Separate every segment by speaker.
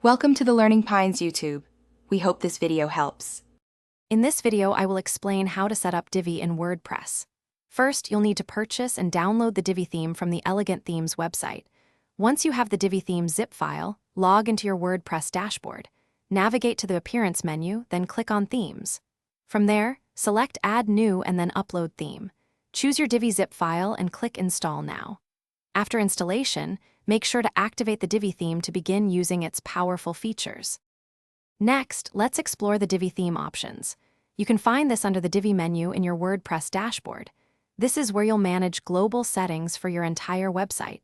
Speaker 1: Welcome to the Learning Pines YouTube. We hope this video helps.
Speaker 2: In this video, I will explain how to set up Divi in WordPress. First, you'll need to purchase and download the Divi theme from the Elegant Themes website. Once you have the Divi theme zip file, log into your WordPress dashboard. Navigate to the Appearance menu, then click on Themes. From there, select Add New and then Upload Theme. Choose your Divi zip file and click Install Now. After installation, make sure to activate the Divi theme to begin using its powerful features. Next, let's explore the Divi theme options. You can find this under the Divi menu in your WordPress dashboard. This is where you'll manage global settings for your entire website.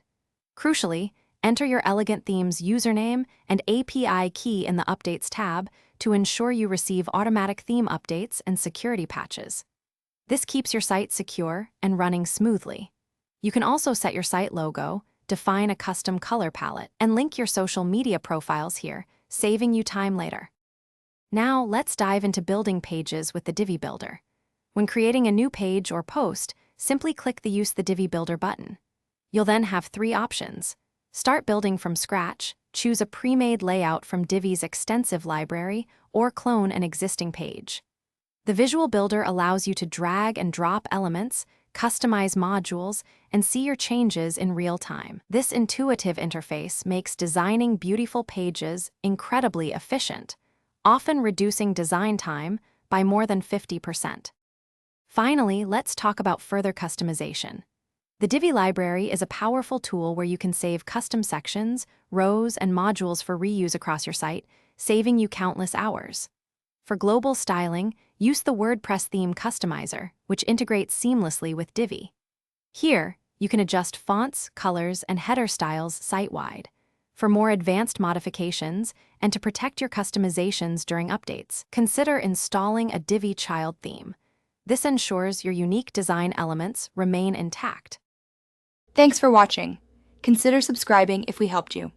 Speaker 2: Crucially, enter your Elegant Themes username and API key in the Updates tab to ensure you receive automatic theme updates and security patches. This keeps your site secure and running smoothly. You can also set your site logo, define a custom color palette, and link your social media profiles here, saving you time later. Now, let's dive into building pages with the Divi Builder. When creating a new page or post, simply click the Use the Divi Builder button. You'll then have three options. Start building from scratch, choose a pre-made layout from Divi's extensive library, or clone an existing page. The Visual Builder allows you to drag and drop elements, customize modules, and see your changes in real time. This intuitive interface makes designing beautiful pages incredibly efficient, often reducing design time by more than 50%. Finally, let's talk about further customization. The Divi library is a powerful tool where you can save custom sections, rows, and modules for reuse across your site, saving you countless hours. For global styling, use the WordPress theme customizer, which integrates seamlessly with Divi. Here, you can adjust fonts, colors, and header styles site-wide. For more advanced modifications and to protect your customizations during updates, consider installing a Divi child theme. This ensures your unique design elements remain intact.
Speaker 1: Thanks for watching. Consider subscribing if we helped you.